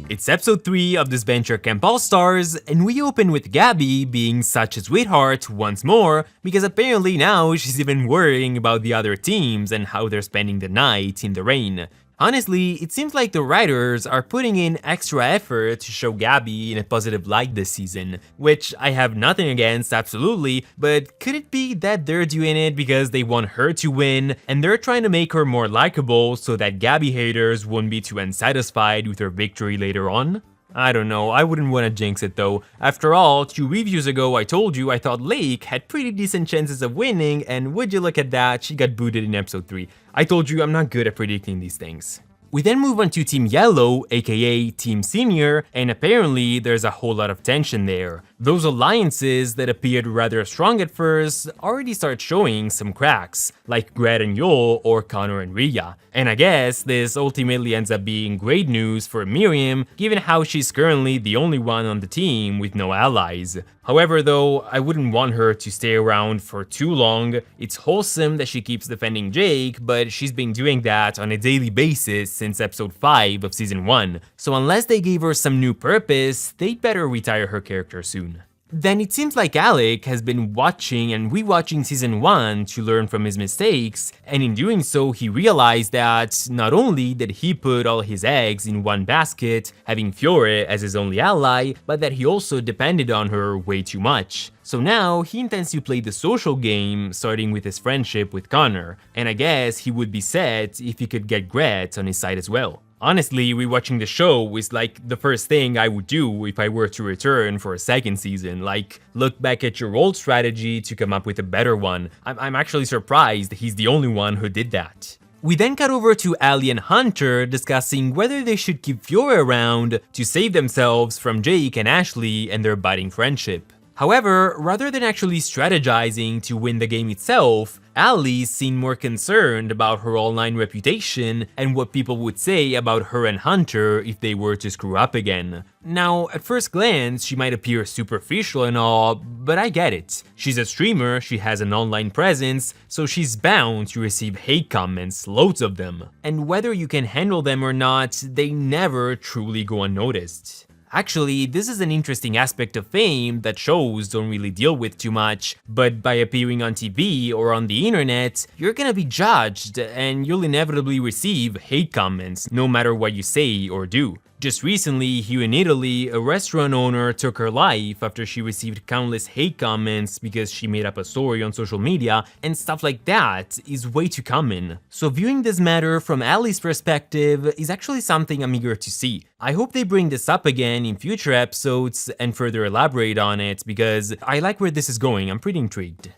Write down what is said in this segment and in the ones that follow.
It's episode 3 of DISVENTURE Camp All-Stars, and we open with Gabby being such a sweetheart once more, because apparently now she's even worrying about the other teams and how they're spending the night in the rain. Honestly, it seems like the writers are putting in extra effort to show Gabby in a positive light this season, which I have nothing against, absolutely, but could it be that they're doing it because they want her to win, and they're trying to make her more likable so that Gabby haters won't be too unsatisfied with her victory later on? I don't know, I wouldn't want to jinx it though. After all, 2 reviews ago I told you I thought Lake had pretty decent chances of winning, and would you look at that, she got booted in episode 3. I told you I'm not good at predicting these things. We then move on to Team Yellow, aka Team Senior, and apparently there's a whole lot of tension there. Those alliances that appeared rather strong at first already start showing some cracks, like Gret and Yol or Connor and Rhea. And I guess this ultimately ends up being great news for Miriam, given how she's currently the only one on the team with no allies. However though, I wouldn't want her to stay around for too long. It's wholesome that she keeps defending Jake, but she's been doing that on a daily basis since episode 5 of season 1, so unless they gave her some new purpose, they'd better retire her character soon. Then it seems like Alec has been watching and rewatching season 1 to learn from his mistakes, and in doing so he realized that not only did he put all his eggs in one basket, having Fiore as his only ally, but that he also depended on her way too much. So now he intends to play the social game, starting with his friendship with Connor, and I guess he would be set if he could get Gret on his side as well. Honestly, rewatching the show is like the first thing I would do if I were to return for a second season, like look back at your old strategy to come up with a better one. I'm actually surprised he's the only one who did that. We then cut over to Ellie and Hunter discussing whether they should keep Fiore around to save themselves from Jake and Ashley and their budding friendship. However, rather than actually strategizing to win the game itself, Ellie seemed more concerned about her online reputation and what people would say about her and Hunter if they were to screw up again. Now, at first glance, she might appear superficial and all, but I get it. She's a streamer, she has an online presence, so she's bound to receive hate comments, loads of them. And whether you can handle them or not, they never truly go unnoticed. Actually, this is an interesting aspect of fame that shows don't really deal with too much, but by appearing on TV or on the internet, you're gonna be judged and you'll inevitably receive hate comments no matter what you say or do. Just recently, here in Italy, a restaurant owner took her life after she received countless hate comments because she made up a story on social media, and stuff like that is way too common. So viewing this matter from Ellie's perspective is actually something I'm eager to see. I hope they bring this up again in future episodes and further elaborate on it, because I like where this is going, I'm pretty intrigued.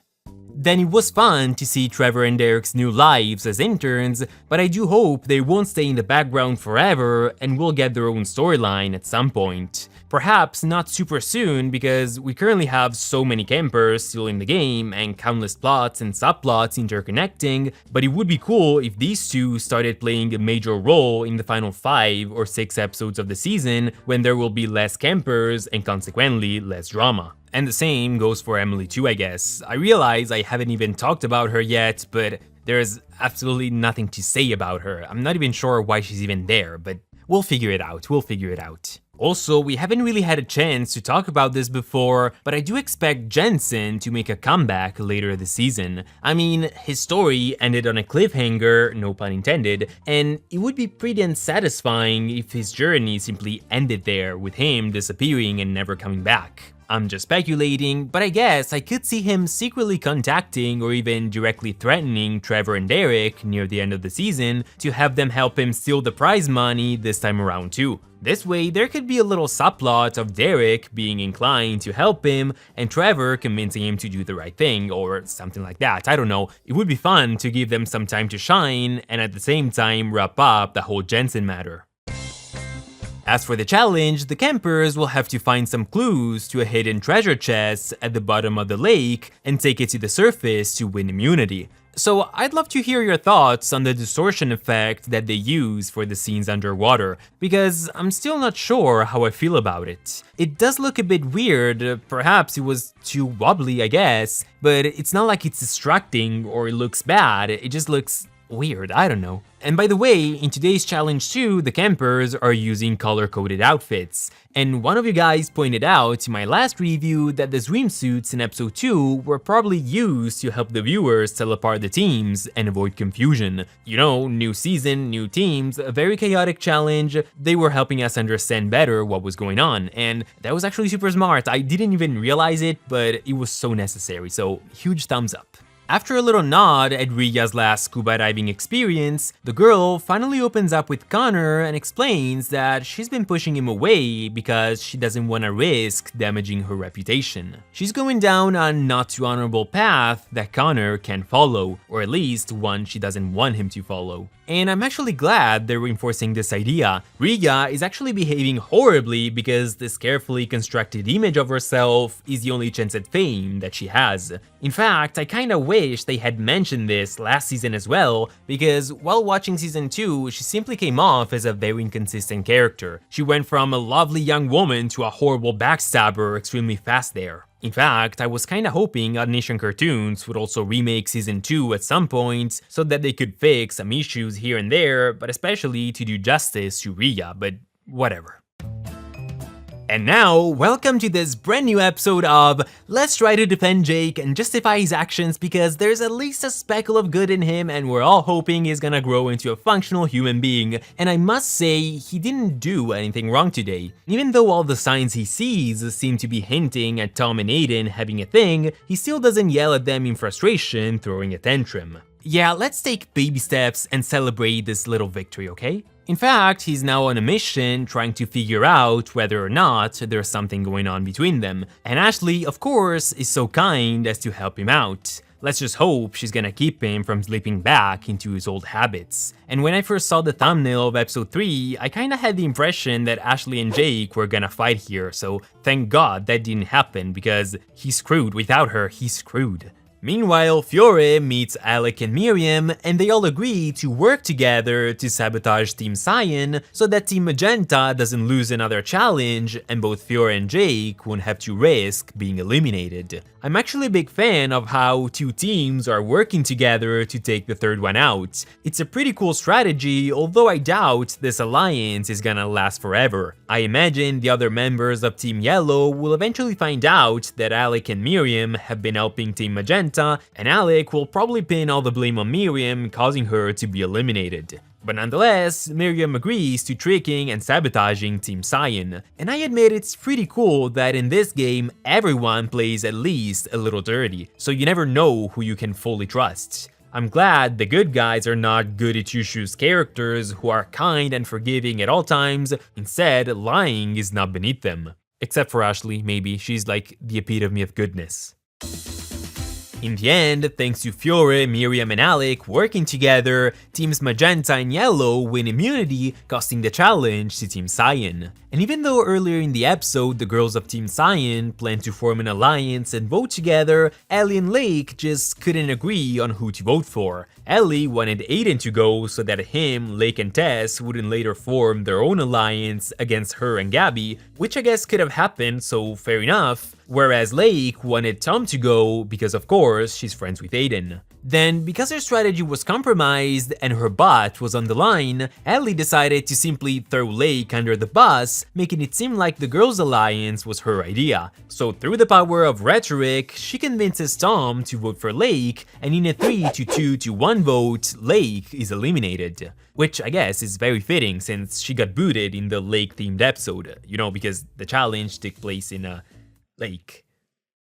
Then it was fun to see Trevor and Derek's new lives as interns, but I do hope they won't stay in the background forever and will get their own storyline at some point. Perhaps not super soon, because we currently have so many campers still in the game and countless plots and subplots interconnecting, but it would be cool if these two started playing a major role in the final 5 or 6 episodes of the season, when there will be less campers and consequently less drama. And the same goes for Emily too, I guess. I realize I haven't even talked about her yet, but there's absolutely nothing to say about her. I'm not even sure why she's even there, but we'll figure it out, Also, we haven't really had a chance to talk about this before, but I do expect Jensen to make a comeback later this season. I mean, his story ended on a cliffhanger, no pun intended, and it would be pretty unsatisfying if his journey simply ended there, with him disappearing and never coming back. I'm just speculating, but I guess I could see him secretly contacting or even directly threatening Trevor and Derek near the end of the season to have them help him steal the prize money this time around too. This way, there could be a little subplot of Derek being inclined to help him and Trevor convincing him to do the right thing or something like that, I don't know. It would be fun to give them some time to shine and at the same time wrap up the whole Jensen matter. As for the challenge, the campers will have to find some clues to a hidden treasure chest at the bottom of the lake and take it to the surface to win immunity. So I'd love to hear your thoughts on the distortion effect that they use for the scenes underwater, because I'm still not sure how I feel about it. It does look a bit weird, perhaps it was too wobbly I guess, but it's not like it's distracting or it looks bad, it just looks Weird, I don't know. And by the way, in today's challenge too, the campers are using color-coded outfits. And one of you guys pointed out in my last review that the swimsuits in episode 2 were probably used to help the viewers tell apart the teams and avoid confusion. You know, new season, new teams, a very chaotic challenge. They were helping us understand better what was going on, and that was actually super smart. I didn't even realize it, but it was so necessary, so huge thumbs up. After a little nod at Riya's last scuba diving experience, the girl finally opens up with Connor and explains that she's been pushing him away because she doesn't want to risk damaging her reputation. She's going down a not too honorable path that Connor can follow, or at least one she doesn't want him to follow. And I'm actually glad they're reinforcing this idea. Riya is actually behaving horribly because this carefully constructed image of herself is the only chance at fame that she has. In fact, I kinda wish they had mentioned this last season as well, because while watching season 2, she simply came off as a very inconsistent character. She went from a lovely young woman to a horrible backstabber extremely fast there. In fact, I was kinda hoping Nation Cartoons would also remake season 2 at some point so that they could fix some issues here and there, but especially to do justice to Riya, but whatever. And now, welcome to this brand new episode of Let's Try to Defend Jake and Justify His Actions because there's at least a speckle of good in him and we're all hoping he's gonna grow into a functional human being. And I must say, he didn't do anything wrong today. Even though all the signs he sees seem to be hinting at Tom and Aiden having a thing, he still doesn't yell at them in frustration, throwing a tantrum. Yeah, let's take baby steps and celebrate this little victory, okay? In fact, he's now on a mission trying to figure out whether or not there's something going on between them. And Ashley, of course, is so kind as to help him out. Let's just hope she's gonna keep him from slipping back into his old habits. And when I first saw the thumbnail of episode 3, I kinda had the impression that Ashley and Jake were gonna fight here, so thank God that didn't happen because he's screwed. Without her, he's screwed. Meanwhile, Fiore meets Alec and Miriam, and they all agree to work together to sabotage Team Cyan so that Team Magenta doesn't lose another challenge and both Fiore and Jake won't have to risk being eliminated. I'm actually a big fan of how two teams are working together to take the third one out. It's a pretty cool strategy, although I doubt this alliance is gonna last forever. I imagine the other members of Team Yellow will eventually find out that Alec and Miriam have been helping Team Magenta, and Alec will probably pin all the blame on Miriam, causing her to be eliminated. But nonetheless, Miriam agrees to tricking and sabotaging Team Cyan. And I admit it's pretty cool that in this game, everyone plays at least a little dirty, so you never know who you can fully trust. I'm glad the good guys are not goody two-shoes characters who are kind and forgiving at all times. Instead, lying is not beneath them. Except for Ashley, maybe. She's like the epitome of goodness. In the end, thanks to Fiore, Miriam, and Alec working together, Teams Magenta and Yellow win immunity, costing the challenge to Team Cyan. And even though earlier in the episode the girls of Team Cyan planned to form an alliance and vote together, Ellie and Lake just couldn't agree on who to vote for. Ellie wanted Aiden to go so that him, Lake, and Tess wouldn't later form their own alliance against her and Gabby, which I guess could have happened, so fair enough. Whereas Lake wanted Tom to go because of course she's friends with Aiden. Then, because her strategy was compromised and her butt was on the line, Ellie decided to simply throw Lake under the bus, making it seem like the girls' alliance was her idea. So through the power of rhetoric, she convinces Tom to vote for Lake, and in a 3-2 to 1 vote, Lake is eliminated. Which I guess is very fitting since she got booted in the Lake-themed episode, you know, because the challenge took place in a lake.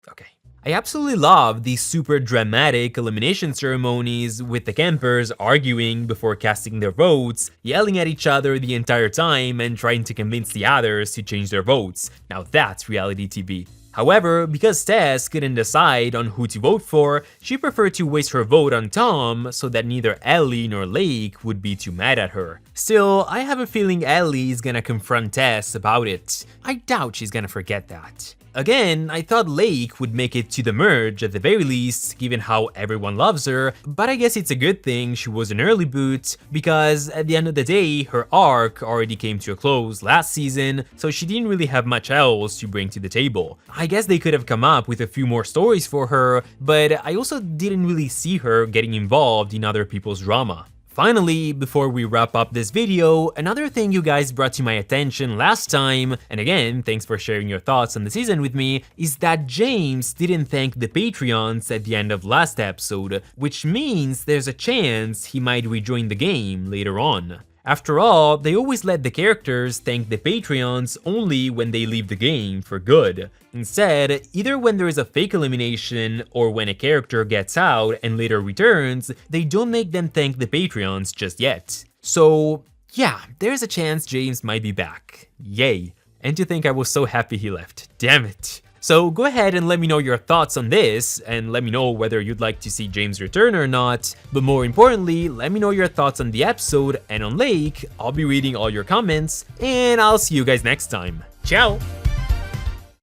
Okay. I absolutely love these super dramatic elimination ceremonies with the campers arguing before casting their votes, yelling at each other the entire time and trying to convince the others to change their votes. Now that's reality TV. However, because Tess couldn't decide on who to vote for, she preferred to waste her vote on Tom so that neither Ellie nor Lake would be too mad at her. Still, I have a feeling Ellie is gonna confront Tess about it. I doubt she's gonna forget that. Again, I thought Lake would make it to the merge at the very least, given how everyone loves her, but I guess it's a good thing she was an early boot, because at the end of the day, her arc already came to a close last season, so she didn't really have much else to bring to the table. I guess they could have come up with a few more stories for her, but I also didn't really see her getting involved in other people's drama. Finally, before we wrap up this video, another thing you guys brought to my attention last time, and again, thanks for sharing your thoughts on the season with me, is that James didn't thank the Patreons at the end of last episode, which means there's a chance he might rejoin the game later on. After all, they always let the characters thank the Patreons only when they leave the game for good. Instead, either when there is a fake elimination or when a character gets out and later returns, they don't make them thank the Patreons just yet. So yeah, there's a chance James might be back. Yay. And to think I was so happy he left. Damn it. So go ahead and let me know your thoughts on this, and let me know whether you'd like to see James return or not, but more importantly, let me know your thoughts on the episode and on Lake. I'll be reading all your comments, and I'll see you guys next time. Ciao!